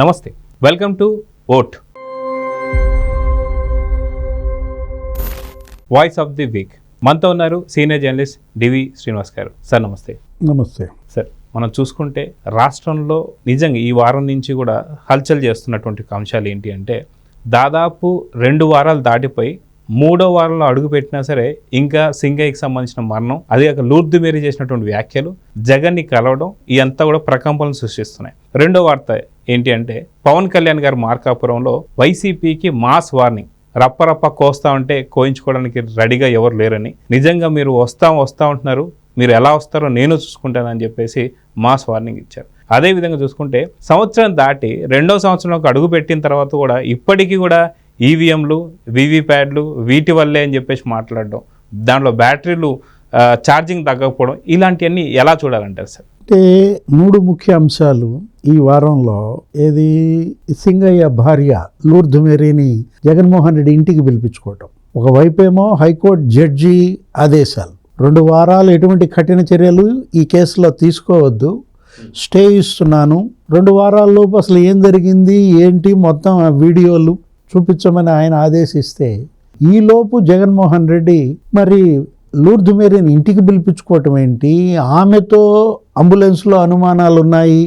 నమస్తే, welcome to vote voice of the week. మనతో ఉన్నారు సీనియర్ జర్నలిస్ట్ డివి శ్రీనివాస్ గారు. సార్ నమస్తే. నమస్తే సార్, మనం చూసుకుంటే రాష్ట్రంలో నిజంగా ఈ వారం నుంచి కూడా హల్చల్ చేస్తున్నటువంటి అంశాలు ఏంటి అంటే, దాదాపు 2 వారాలు దాటిపోయి 3వ వారంలో అడుగుపెట్టినా సరే ఇంకా సింగయ్యకి సంబంధించిన మరణం, అదే కాక లూర్దు మేరీ చేసినటువంటి వ్యాఖ్యలు, జగన్ని కలవడం, ఇదంతా కూడా ప్రకంపనలు సృష్టిస్తున్నాయి. రెండో వార్త ఏంటి అంటే, పవన్ కళ్యాణ్ గారు మార్కాపురంలో వైసీపీకి మాస్ వార్నింగ్. రప్పరప్ప కోస్తా ఉంటే కోయించుకోవడానికి రెడీగా ఎవరు లేరని, నిజంగా మీరు వస్తా ఉంటున్నారు, మీరు ఎలా వస్తారో నేను చూసుకుంటానని చెప్పేసి మాస్ వార్నింగ్ ఇచ్చారు. అదేవిధంగా చూసుకుంటే సంవత్సరం దాటి 2వ సంవత్సరంలోకి అడుగు పెట్టిన తర్వాత కూడా ఇప్పటికీ కూడా ఈవీఎంలు, వీవీప్యాడ్లు వీటి వల్లే అని చెప్పేసి మాట్లాడడం, దాంట్లో బ్యాటరీలు ఛార్జింగ్ తగ్గకపోవడం, ఇలాంటివన్నీ ఎలా చూడాలంటారు సార్? అంటే 3 ముఖ్య అంశాలు ఈ వారంలో. ఏది, సింగయ్య భార్య లూర్దు మేరీని జగన్మోహన్ రెడ్డి ఇంటికి పిలిపించుకోవటం, ఒకవైపేమో హైకోర్టు జడ్జి ఆదేశాలు, 2 వారాలు ఎటువంటి కఠిన చర్యలు ఈ కేసులో తీసుకోవద్దు, స్టే ఇస్తున్నాను, 2 వారాల్లోపు అసలు ఏం జరిగింది ఏంటి మొత్తం ఆ వీడియోలు చూపించమని ఆయన ఆదేశిస్తే, ఈలోపు జగన్మోహన్ రెడ్డి మరి లూర్దు మేరీని ఇంటికి పిలిపించుకోవటం ఏంటి, ఆమెతో అంబులెన్స్లో అనుమానాలు ఉన్నాయి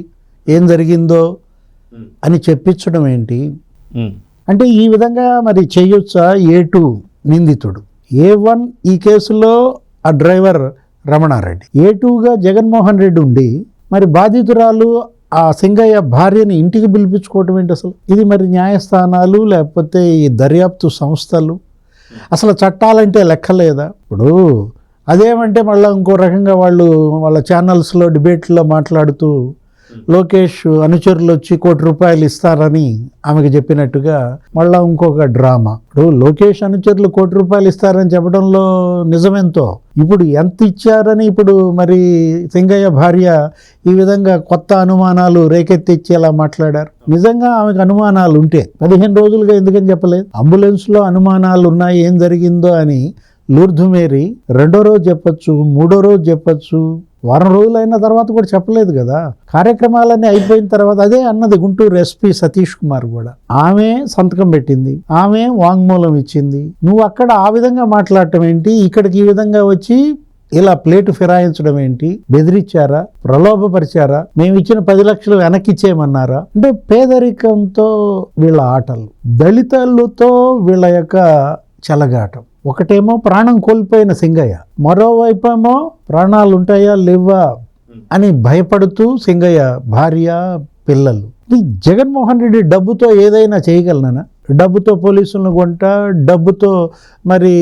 ఏం జరిగిందో అని చెప్పించడం ఏంటి అంటే, ఈ విధంగా మరి చేయొచ్చా? A2 నిందితుడు, A1 ఈ కేసులో ఆ డ్రైవర్ రమణారెడ్డి, A2గా జగన్మోహన్ రెడ్డి ఉండి మరి బాధితురాలు ఆ సింగయ్య భార్యని ఇంటికి పిలిపించుకోవటం ఏంటి అసలు? ఇది మరి న్యాయస్థానాలు లేకపోతే ఈ దర్యాప్తు సంస్థలు అసలు చట్టాలంటే లెక్కలేదా? ఇప్పుడు అదేమంటే మళ్ళీ ఇంకో రకంగా వాళ్ళ ఛానల్స్లో డిబేట్లో మాట్లాడుతూ లోకేష్ అనుచరులు వచ్చి ₹1 కోటి ఇస్తారని ఆమెకు చెప్పినట్టుగా మళ్ళీ ఇంకొక డ్రామా. ఇప్పుడు లోకేష్ అనుచరులు ₹1 కోటి ఇస్తారని చెప్పడంలో నిజమెంతో, ఇప్పుడు ఎంత ఇచ్చారని ఇప్పుడు మరి సింగయ్య భార్య ఈ విధంగా కొత్త అనుమానాలు రేకెత్తిచ్చేలా మాట్లాడారు. నిజంగా ఆమెకు అనుమానాలు ఉంటే 15 రోజులుగా ఎందుకని చెప్పలేదు? అంబులెన్స్లో అనుమానాలు ఉన్నాయి ఏం జరిగిందో అని లూర్దు మేరీ 2వ రోజు చెప్పచ్చు, 3వ రోజు చెప్పచ్చు, వారం రోజులైన తర్వాత కూడా చెప్పలేదు కదా. కార్యక్రమాలన్నీ అయిపోయిన తర్వాత అదే అన్నది గుంటూరు ఎస్పీ సతీష్ కుమార్ కూడా. ఆమె సంతకం పెట్టింది, ఆమె వాంగ్మూలం ఇచ్చింది. నువ్వు అక్కడ ఆ విధంగా మాట్లాడటం ఏంటి, ఇక్కడికి ఈ విధంగా వచ్చి ఇలా ప్లేటు ఫిరాయించడం ఏంటి? బెదిరించారా, ప్రలోభపరిచారా, మేము ఇచ్చిన 10 లక్షలు వెనక్కిచ్చేయమన్నారా? అంటే పేదరికంతో వీళ్ళ ఆటలు, దళితులతో వీళ్ళ యొక్క చెలగాటం. ఒకటేమో ప్రాణం కోల్పోయిన సింగయ్య, మరోవైపేమో ప్రాణాలు ఉంటాయా లేవా అని భయపడుతూ సింగయ్య భార్య, పిల్లలు. ఈ జగన్మోహన్ రెడ్డి డబ్బుతో ఏదైనా చేయగలనా? డబ్బుతో పోలీసులను కొంటా, డబ్బుతో మరి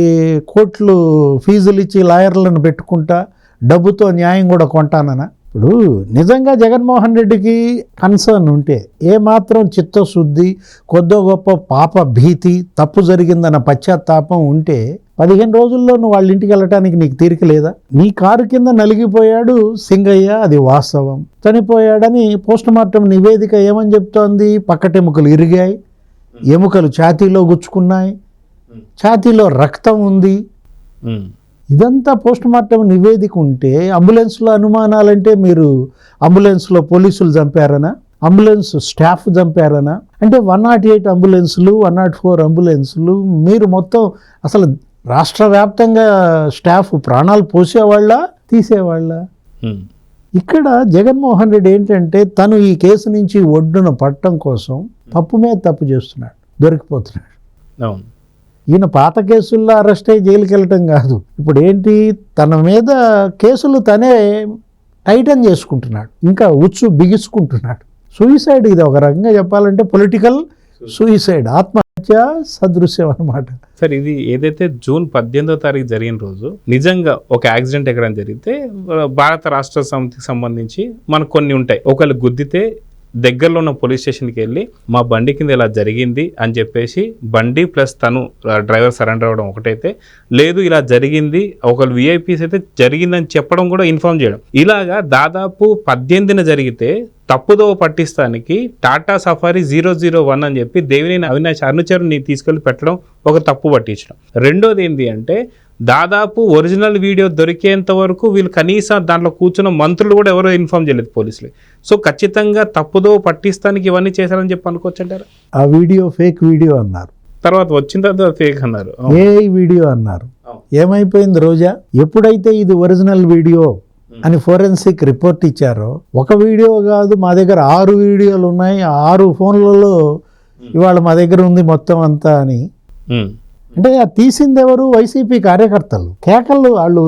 కోట్లు ఫీజులు ఇచ్చి లాయర్లను పెట్టుకుంటా, డబ్బుతో న్యాయం కూడా కొంటానన్నా? ఇప్పుడు నిజంగా జగన్మోహన్ రెడ్డికి కన్సర్న్ ఉంటే, ఏమాత్రం చిత్తశుద్ధి, కొద్దో గొప్ప పాప భీతి, తప్పు జరిగిందన్న పశ్చాత్తాపం ఉంటే 15 రోజుల్లో నువ్వు వాళ్ళ ఇంటికి వెళ్ళటానికి నీకు తీరిక లేదా? నీ కారు కింద నలిగిపోయాడు సింగయ్య, అది వాస్తవం. చనిపోయాడని పోస్టుమార్టం నివేదిక ఏమని చెప్తోంది? పక్కటెముకలు ఇరిగాయి, ఎముకలు ఛాతీలో గుచ్చుకున్నాయి, ఛాతీలో రక్తం ఉంది. ఇదంతా పోస్టుమార్టం నివేదిక ఉంటే అంబులెన్స్లో అనుమానాలంటే మీరు అంబులెన్స్లో పోలీసులు చంపారనా, అంబులెన్స్ స్టాఫ్ చంపారనా? అంటే 108 అంబులెన్సులు, 104 అంబులెన్సులు మీరు మొత్తం అసలు రాష్ట్ర వ్యాప్తంగా స్టాఫ్ ప్రాణాలు పోసేవాళ్ళ, తీసేవాళ్ళ? ఇక్కడ జగన్మోహన్ రెడ్డి ఏంటంటే తను ఈ కేసు నుంచి ఒడ్డున పట్టడం కోసం తప్పు మీద తప్పు చేస్తున్నాడు, దొరికిపోతున్నాడు. ఈయన పాత కేసుల్లో అరెస్ట్ అయ్యి జైలుకి వెళ్ళటం కాదు, ఇప్పుడు ఏంటి తన మీద కేసులు తనే టైటన్ చేసుకుంటున్నాడు, ఇంకా ఉచ్చు బిగించుకుంటున్నాడు. సూయిసైడ్, ఇది ఒక రకంగా చెప్పాలంటే పొలిటికల్ సూయిసైడ్, ఆత్మహత్య సదృశ్యం అన్నమాట. సార్, ఇది ఏదైతే జూన్ 18వ తారీఖు జరిగిన రోజు నిజంగా ఒక యాక్సిడెంట్ ఎక్కడైనా జరిగితే భారత రాష్ట్ర సమితికి సంబంధించి మనకు కొన్ని ఉంటాయి. ఒకళ్ళు గుద్దితే దగ్గరలో ఉన్న పోలీస్ స్టేషన్కి వెళ్ళి మా బండి కింద ఇలా జరిగింది అని చెప్పేసి బండి ప్లస్ తను డ్రైవర్ సరెండర్ అవ్వడం ఒకటైతే, లేదు ఇలా జరిగింది, ఒకళ్ళు విఐపీస్ అయితే జరిగిందని చెప్పడం కూడా ఇన్ఫార్మ్ చేయడం. ఇలాగా దాదాపు 18న జరిగితే తప్పుదోవ పట్టిస్తానికి టాటా సఫారీ 001 అని చెప్పి దేవినేని అవినాష్ అనుచరుని తీసుకెళ్లి పెట్టడం ఒక తప్పు పట్టించడం. రెండోది ఏంటి అంటే దాదాపు ఒరిజినల్ వీడియో దొరికేంత వరకు వీళ్ళు కనీసం దాంట్లో కూర్చున్న మంత్రులు కూడా ఎవరో ఇన్ఫార్మ్ చేయలేదు పోలీసులు. సో ఖచ్చితంగా తప్పుదోవ పట్టిస్తానికి ఇవన్నీ చేశారని చెప్పి అనుకోవచ్చు అంటారా? ఆ వీడియో ఫేక్ వీడియో అన్నారు, తర్వాత వచ్చిన తర్వాత ఫేక్ అన్నారు, ఏఐ వీడియో అన్నారు. ఏమైపోయింది రోజా? ఎప్పుడైతే ఇది ఒరిజినల్ వీడియో అని ఫోరెన్సిక్ రిపోర్ట్ ఇచ్చారో, ఒక వీడియో కాదు మా దగ్గర 6 వీడియోలు ఉన్నాయి, 6 ఫోన్లలో ఇవాళ మా దగ్గర ఉంది మొత్తం అంతా అని. అంటే ఆ తీసింది ఎవరు? వైసీపీ కార్యకర్తలు. కేకలు వాళ్ళు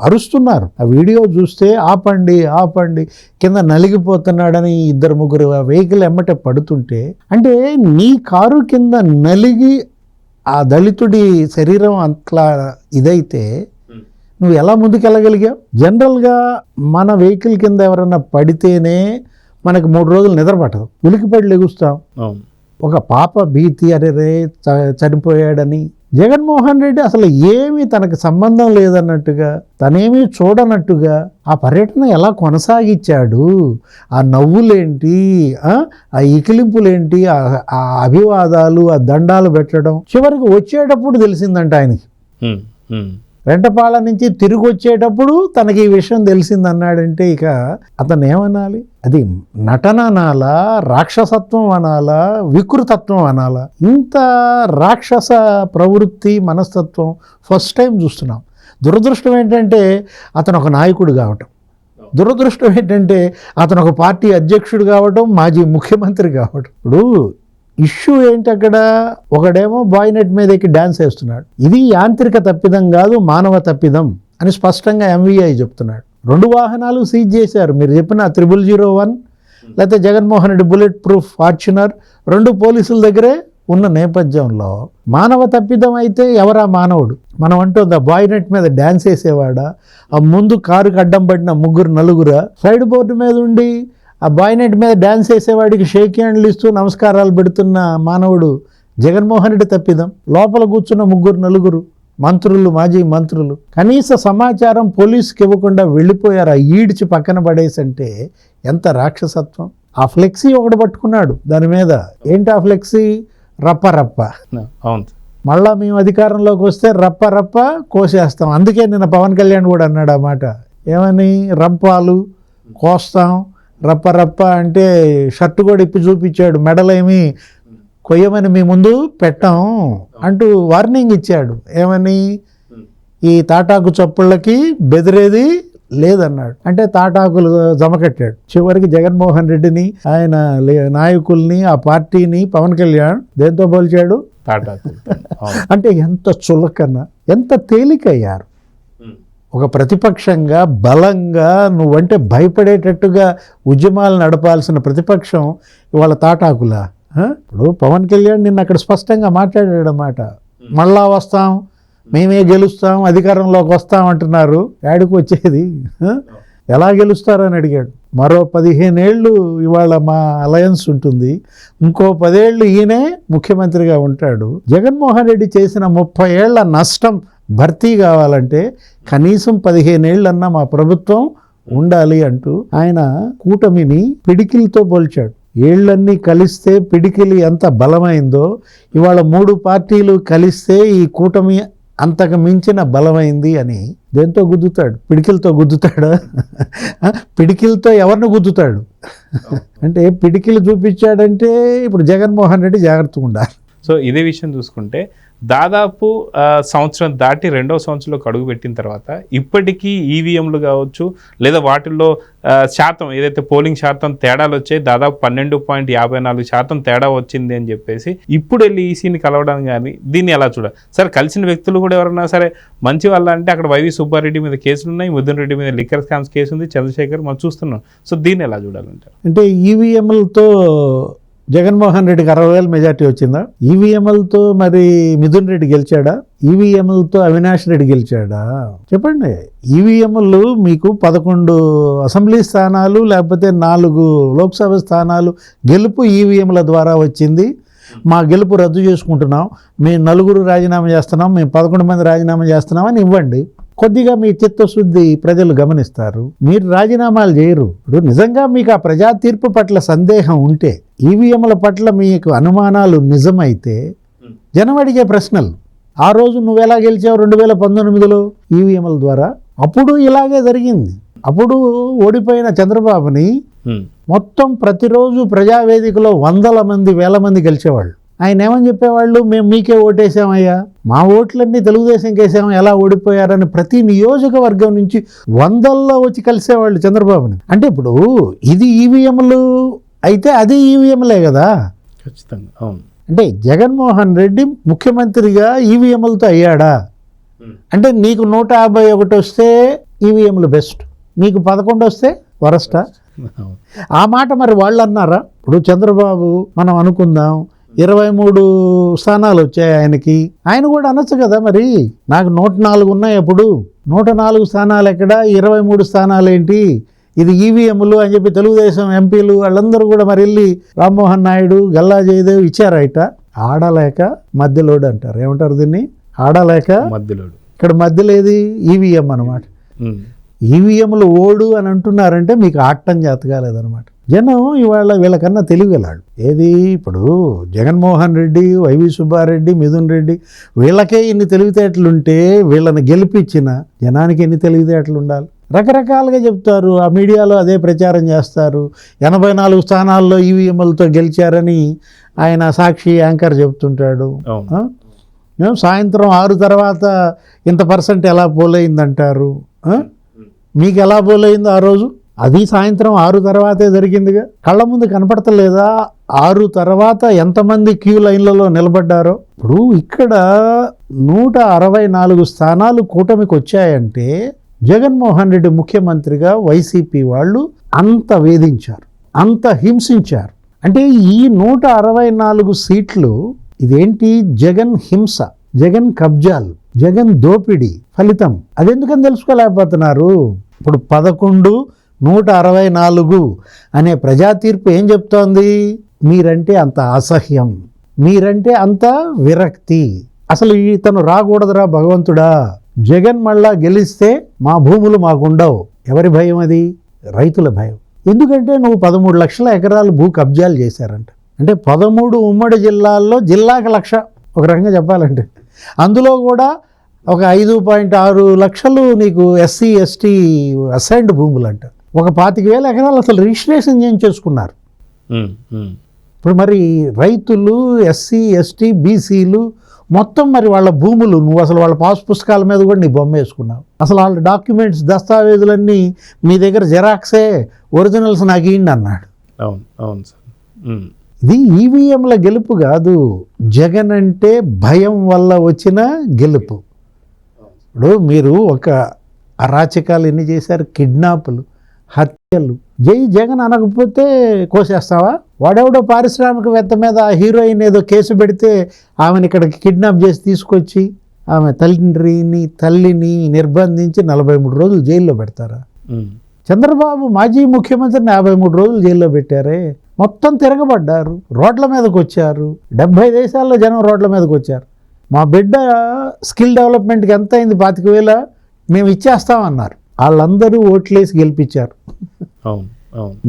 అరుస్తున్నారు. ఆ వీడియో చూస్తే ఆపండి ఆపండి, కింద నలిగిపోతున్నాడని 2-3 వెహికల్ ఎమ్మటే పడుతుంటే, అంటే నీ కారు కింద నలిగి ఆ దళితుడి శరీరం అట్లా ఇదైతే నువ్వు ఎలా ముందుకెళ్ళగలిగావు? జనరల్గా మన వెహికల్ కింద ఎవరన్నా పడితేనే మనకు 3 రోజులు నిద్ర పట్టదు, ఉలికిపడి లెగుస్తాం. ఒక పాప భీతి, అరే చనిపోయాడని. జగన్మోహన్ రెడ్డి అసలు ఏమీ తనకు సంబంధం లేదన్నట్టుగా, తనేమీ చూడనట్టుగా ఆ పర్యటన ఎలా కొనసాగించాడు? ఆ నవ్వులేంటి, ఆ ఇకిలింపులేంటి, ఆ అభివాదాలు, ఆ దండాలు పెట్టడం, చివరికి వచ్చేటప్పుడు తెలిసిందంట ఆయనకి. రెంటపాళ్ళ నుంచి తిరిగి వచ్చేటప్పుడు తనకి ఈ విషయం తెలిసిందన్నాడంటే ఇక అతను ఏమనాలి? అది నటన అనాలా, రాక్షసత్వం అనాలా, వికృతత్వం అనాలా? ఇంత రాక్షస ప్రవృత్తి, మనస్తత్వం ఫస్ట్ టైం చూస్తున్నాం. దురదృష్టం ఏంటంటే అతను ఒక నాయకుడు కావటం, దురదృష్టం ఏంటంటే అతను ఒక పార్టీ అధ్యక్షుడు కావటం, మాజీ ముఖ్యమంత్రి కావటం. ఇప్పుడు ఇష్యూ ఏంటి అక్కడ? ఒకడేమో బాయ్ నెట్ మీద ఎక్కి డ్యాన్స్ వేస్తున్నాడు. ఇది యాంత్రిక తప్పిదం కాదు, మానవ తప్పిదం అని స్పష్టంగా ఎంవీఐ చెప్తున్నాడు. 2 వాహనాలు సీజ్ చేశారు. మీరు చెప్పిన 001 లేకపోతే Jaganmohan Reddy bullet proof Fortuner 2 పోలీసుల దగ్గరే ఉన్న నేపథ్యంలో మానవ తప్పిదం అయితే ఎవరా మానవుడు? మనం అంటుంది ఆ బాయ్ నెట్ మీద డ్యాన్స్ వేసేవాడా, ఆ ముందు కారుకి అడ్డం పడిన 3-4 సైడ్ బోర్డు మీద ఉండి ఆ బాయ్ నెట్ మీద డ్యాన్స్ వేసేవాడికి షేక్ హ్యాండ్లు ఇస్తూ నమస్కారాలు పెడుతున్న మానవుడు జగన్మోహన్ రెడ్డి తప్పిదం. లోపల కూర్చున్న 3-4 మంత్రులు, మాజీ మంత్రులు కనీస సమాచారం పోలీసుకి ఇవ్వకుండా వెళ్ళిపోయారు. ఆ ఈడ్చి పక్కన పడేసంటే ఎంత రాక్షసత్వం. ఆ ఫ్లెక్సీ ఒకటి పట్టుకున్నాడు, దాని మీద ఏంటి ఆ ఫ్లెక్సీ? రప్ప రప్ప. మళ్ళా మేము అధికారంలోకి వస్తే రప్ప రప్ప కోసేస్తాం. అందుకే నిన్న పవన్ కళ్యాణ్ కూడా అన్నాడు ఆ మాట. ఏమని? రంపాలు కోస్తాం, రప్ప రప్ప అంటే షర్టు కూడా ఇప్పి చూపించాడు, మెడలేమి కొయ్యమని మీ ముందు పెట్టాం అంటూ వార్నింగ్ ఇచ్చాడు. ఏమని? ఈ తాటాకు చప్పుళ్ళకి బెదిరేది లేదన్నాడు. అంటే తాటాకులు జమకట్టాడు. చివరికి జగన్మోహన్ రెడ్డిని, ఆయన నాయకుల్ని, ఆ పార్టీని పవన్ కళ్యాణ్ దేంతో పోల్చాడు? తాటాకు. అంటే ఎంత చులకన, ఎంత తేలికయ్యారు. ఒక ప్రతిపక్షంగా బలంగా నువ్వంటే భయపడేటట్టుగా ఉద్యమాలు నడపాల్సిన ప్రతిపక్షం ఇవాళ తాటాకులా? ఇప్పుడు పవన్ కళ్యాణ్ నిన్న అక్కడ స్పష్టంగా మాట్లాడాడన్నమాట. మళ్ళా వస్తాం, మేమే గెలుస్తాం, అధికారంలోకి వస్తాం అంటున్నారు. యాడికి వచ్చేది? ఎలా గెలుస్తారని అడిగాడు. మరో 15 ఏళ్ళు ఇవాళ మా అలయన్స్ ఉంటుంది, ఇంకో 10 ఏళ్ళు ఈయనే ముఖ్యమంత్రిగా ఉంటాడు. జగన్మోహన్ రెడ్డి చేసిన 30 ఏళ్ల నష్టం భర్తీ కావాలంటే కనీసం 15 ఏళ్ళన్నా మా ప్రభుత్వం ఉండాలి అంటూ ఆయన కూటమిని పిడికిలతో పోల్చాడు. ఏళ్ళన్నీ కలిస్తే పిడికిలి ఎంత బలమైందో ఇవాళ 3 పార్టీలు కలిస్తే ఈ కూటమి అంతకు మించిన బలమైంది అని. దేంతో గుద్దుతాడు? పిడికిలతో గుద్దుతాడా? పిడికిలతో ఎవరిని గుద్దుతాడు? అంటే పిడికిలు చూపించాడంటే ఇప్పుడు జగన్మోహన్ రెడ్డి జాగ్రత్తగా ఉండాలి. సో ఇదే విషయం చూసుకుంటే దాదాపు సంవత్సరం దాటి 2వ సంవత్సరంలోకి అడుగు పెట్టిన తర్వాత ఇప్పటికీ ఈవీఎంలు కావచ్చు, లేదా వాటిల్లో శాతం ఏదైతే పోలింగ్ శాతం తేడాలు వచ్చాయి, దాదాపు 12.54% తేడా వచ్చింది అని చెప్పేసి ఇప్పుడు వెళ్ళి ఈసీని కలవడం కానీ దీన్ని ఎలా చూడాలి? సరే, కలిసిన వ్యక్తులు కూడా ఎవరన్నా సరే మంచి వాళ్ళ అంటే అక్కడ వైవి సుబ్బారెడ్డి మీద కేసులు ఉన్నాయి, మిథున్ రెడ్డి మీద లిక్కర్ స్కామ్స్ కేసు ఉంది, చంద్రశేఖర్ మనం చూస్తున్నాం. సో దీన్ని ఎలా చూడాలంటారు? అంటే ఈవీఎంలతో జగన్మోహన్ రెడ్డికి 60,000 మెజార్టీ వచ్చిందా? ఈవీఎంలతో మరి మిథున్ రెడ్డి గెలిచాడా? ఈవీఎంలతో అవినాష్ రెడ్డి గెలిచాడా? చెప్పండి. ఈవీఎంలు మీకు 11 అసెంబ్లీ స్థానాలు లేకపోతే 4 లోక్సభ స్థానాలు గెలుపు ఈవీఎంల ద్వారా వచ్చింది. మా గెలుపు రద్దు చేసుకుంటున్నాం, మేము 4 రాజీనామా చేస్తున్నాం, మేము 11 మంది రాజీనామా చేస్తున్నాం అని ఇవ్వండి. కొద్దిగా మీ చిత్తశుద్ధి ప్రజలు గమనిస్తారు, మీరు రాజీనామాలు చేయరు. ఇప్పుడు నిజంగా మీకు ఆ ప్రజా తీర్పు పట్ల సందేహం ఉంటే, ఈవీఎంల పట్ల మీకు అనుమానాలు నిజమైతే జనం అడిగే ప్రశ్నలు, ఆ రోజు నువ్వెలా గెలిచావు 2019లో ఈవీఎంల ద్వారా, అప్పుడు ఇలాగే జరిగింది. అప్పుడు ఓడిపోయిన చంద్రబాబుని మొత్తం ప్రతిరోజు ప్రజావేదికలో వందల మంది వేల మంది గెలిచేవాళ్ళు. ఆయన ఏమని చెప్పేవాళ్ళు, మేము మీకే ఓటేసామయ్యా, మా ఓట్లన్నీ తెలుగుదేశంకి వేసాము, ఎలా ఓడిపోయారని ప్రతి నియోజకవర్గం నుంచి వందల్లో వచ్చి కలిసేవాళ్ళు చంద్రబాబుని. అంటే ఇప్పుడు ఇది ఈవీఎంలు అయితే అది ఈవీఎంలే కదా. ఖచ్చితంగా అవును. అంటే జగన్మోహన్ రెడ్డి ముఖ్యమంత్రిగా ఈవీఎంలతో అయ్యాడా అంటే, నీకు 151 వస్తే ఈవీఎంలు బెస్ట్, నీకు 11 వస్తే వరస్టా? ఆ మాట మరి వాళ్ళు అన్నారా? ఇప్పుడు చంద్రబాబు మనం అనుకుందాం 23 స్థానాలు వచ్చాయి ఆయనకి, ఆయన కూడా అనొచ్చు కదా, మరి నాకు 104 ఉన్నాయి, అప్పుడు 104 స్థానాలు ఎక్కడ, 23 స్థానాలు ఏంటి, ఇది ఈవీఎంలు అని చెప్పి తెలుగుదేశం ఎంపీలు వాళ్ళందరూ కూడా మరి వెళ్ళి రామ్మోహన్ నాయుడు, గల్లా జయదేవ్ ఇచ్చారైట. ఆడలేక మధ్యలోడు అంటారు, ఏమంటారు దీన్ని, ఆడలేక మధ్యలోడు. ఇక్కడ మధ్యలేది ఈవీఎం అనమాట. ఈవీఎంలు ఓడు అని అంటున్నారంటే మీకు ఆడటం చేత కాలేదనమాట. జనం ఇవాళ వీళ్ళకన్నా తెలివిగలాడు. ఏది ఇప్పుడు జగన్మోహన్ రెడ్డి, వైవి సుబ్బారెడ్డి, మిథున్ రెడ్డి వీళ్ళకే ఇన్ని తెలివితేటలుంటే వీళ్ళని గెలిపించిన జనానికి ఎన్ని తెలివితేటలు ఉండాలి? రకరకాలుగా చెప్తారు, ఆ మీడియాలో అదే ప్రచారం చేస్తారు. 84 స్థానాల్లో ఈవీఎంలతో గెలిచారని ఆయన సాక్షి యాంకర్ చెప్తుంటాడు. సాయంత్రం 6 తర్వాత ఇంత % ఎలా పోలైందంటారు. మీకు ఎలా పోలైందో ఆ రోజు, అది సాయంత్రం 6 తర్వాతే జరిగిందిగా, కళ్ళ ముందు కనపడతలేదా 6 తర్వాత ఎంతమంది క్యూ లైన్లలో నిలబడ్డారో? ఇప్పుడు ఇక్కడ 164 స్థానాలు కూటమికి వచ్చాయంటే జగన్మోహన్ రెడ్డి ముఖ్యమంత్రిగా వైసీపీ వాళ్ళు అంత వేధించారు, అంత హింసించారు. అంటే ఈ 164 సీట్లు ఇదేంటి, జగన్ హింస, జగన్ కబ్జాలు, జగన్ దోపిడీ ఫలితం. అదెందుకని తెలుసుకోలేకపోతున్నారు? ఇప్పుడు 11-164 అనే ప్రజా తీర్పు ఏం చెప్తోంది? మీరంటే అంత అసహ్యం, మీరంటే అంత విరక్తి, అసలు ఇతను రాకూడదురా భగవంతుడా, జగన్ మళ్ళా గెలిస్తే మా భూములు మాకుండవు. ఎవరి భయం అది? రైతుల భయం. ఎందుకంటే నువ్వు 13 లక్షల ఎకరాలు భూ కబ్జాలు చేశారంట. అంటే 13 ఉమ్మడి జిల్లాల్లో జిల్లాకు 1,00,000 ఒక రకంగా చెప్పాలంటే, అందులో కూడా ఒక 5.6 లక్షలు నీకు ఎస్సీ ఎస్టీ అసైన్డ్ భూములు అంట. ఒక 25,000 ఎకరాలు అసలు రిజిస్ట్రేషన్ చేయించేసుకున్నారు. ఇప్పుడు మరి రైతులు, ఎస్సీ ఎస్టీ బీసీలు మొత్తం మరి వాళ్ళ భూములు, నువ్వు అసలు వాళ్ళ పాస్ పుస్తకాల మీద కూడా నీ బొమ్మ వేసుకున్నావు. అసలు వాళ్ళ డాక్యుమెంట్స్, దస్తావేజులన్నీ మీ దగ్గర జెరాక్సే, ఒరిజినల్స్ నాకు ఇయ్యండి అన్నాడు. అవును అవును సార్. ఇది ఈవీఎంల గెలుపు కాదు, జగన్ అంటే భయం వల్ల వచ్చిన గెలుపు. ఇప్పుడు మీరు ఒక అరాచకాలు ఎన్ని చేశారు, కిడ్నాపులు, హత్యలు. జై జగన్ అనకపోతే కోసేస్తావా? వాడెవడో పారిశ్రామికవేత్త మీద హీరోయిన్ ఏదో కేసు పెడితే ఆమెను ఇక్కడికి కిడ్నాప్ చేసి తీసుకొచ్చి ఆమె తల్లిని నిర్బంధించి 43 రోజులు జైల్లో పెడతారా? చంద్రబాబు మాజీ ముఖ్యమంత్రిని 53 రోజులు జైల్లో పెట్టారే. మొత్తం తిరగబడ్డారు, రోడ్ల మీదకి వచ్చారు. 70 దేశాల్లో జనం రోడ్ల మీదకి వచ్చారు. మా బిడ్డ స్కిల్ డెవలప్మెంట్కి ఎంత అయింది, 25,000 మేము ఇచ్చేస్తామన్నారు. వాళ్ళందరూ ఓట్లేసి గెలిపించారు.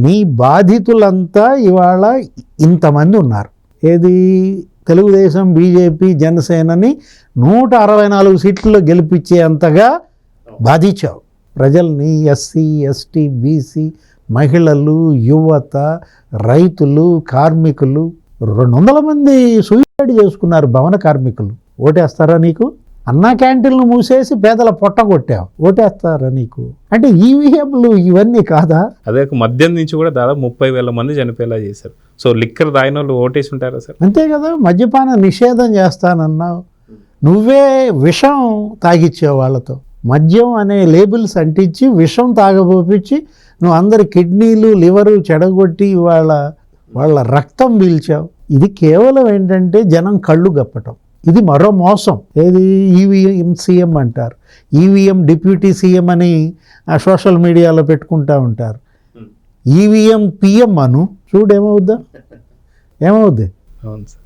నీ బాధితులంతా ఇవాళ ఇంతమంది ఉన్నారు. ఏది, తెలుగుదేశం, బీజేపీ, జనసేనని 164 సీట్లలో గెలిపించే అంతగా బాధించావు ప్రజల్ని. ఎస్సీ ఎస్టీ బీసీ, మహిళలు, యువత, రైతులు, కార్మికులు 200 మంది సూసైడ్ చేసుకున్నారు. భవన కార్మికులు. ఓటేస్తారా నీకు? అన్నా క్యాంటీన్లు మూసేసి పేదల పొట్ట కొట్టావు, ఓటేస్తారా నీకు? అంటే ఈవీఎంలు ఇవన్నీ కాదా? అదే మద్యం నుంచి కూడా దాదాపు 30,000 మంది చనిపోయేలా చేశారు. సో లిక్కర్ తాగిన వాళ్ళు ఓటేసి ఉంటారా సార్? అంతే కదా. మద్యపాన నిషేధం చేస్తానన్నావు, నువ్వే విషం తాగిచ్చావు వాళ్ళతో. మద్యం అనే లేబుల్స్ అంటించి విషం తాగబోపించి నువ్వు అందరి కిడ్నీలు, లివరు చెడగొట్టి వాళ్ళ రక్తం పీల్చావు. ఇది కేవలం ఏంటంటే జనం కళ్ళు గప్పటం. ఇది మరో మోసం. ఏది, ఈవీఎం సీఎం అంటారు, ఈవీఎం డిప్యూటీ సీఎం అని సోషల్ మీడియాలో పెట్టుకుంటూ ఉంటారు. ఈవీఎం పిఎం అను, చూడు ఏమవుద్ది. అవును సార్.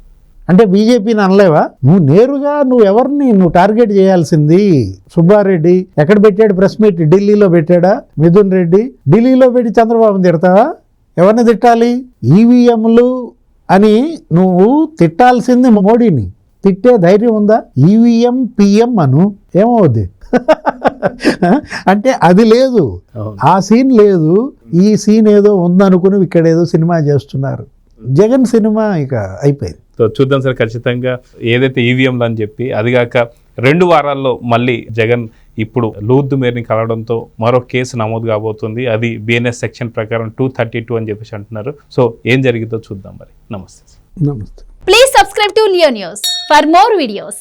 అంటే బీజేపీని అనలేవా? నువ్వు నేరుగా ఎవరిని టార్గెట్ చేయాల్సింది? సుబ్బారెడ్డి ఎక్కడ పెట్టాడు ప్రెస్ మీట్? ఢిల్లీలో పెట్టాడా? మిథున్ రెడ్డి ఢిల్లీలో పెట్టి చంద్రబాబుని తిడతావా? ఎవరిని తిట్టాలి? ఈవీఎంలు అని నువ్వు తిట్టాల్సింది మోడీని. తిట్టే ధైర్యం ఉందా? ఈవీఎం పిఎం అను, ఏమవుద్ది? అంటే అది లేదు, ఆ సీన్ లేదు. ఈ సీన్ ఏదో ఉందనుకుని ఇక్కడ ఏదో సినిమా చేస్తున్నారు. జగన్ సినిమా ఇక అయిపోయింది. సో చూద్దాం సార్, ఖచ్చితంగా ఏదైతే ఈవీఎంలు అని చెప్పి అదిగాక 2 వారాల్లో మళ్ళీ జగన్ ఇప్పుడు లూర్దు మేరీని కలవడంతో మరో కేసు నమోదు కాబోతుంది. అది బిఎన్ఎస్ సెక్షన్ ప్రకారం 232 అని చెప్పేసి అంటున్నారు. సో ఏం జరిగిందో చూద్దాం మరి. నమస్తే. నమస్తే. Please subscribe to Leo News for more videos.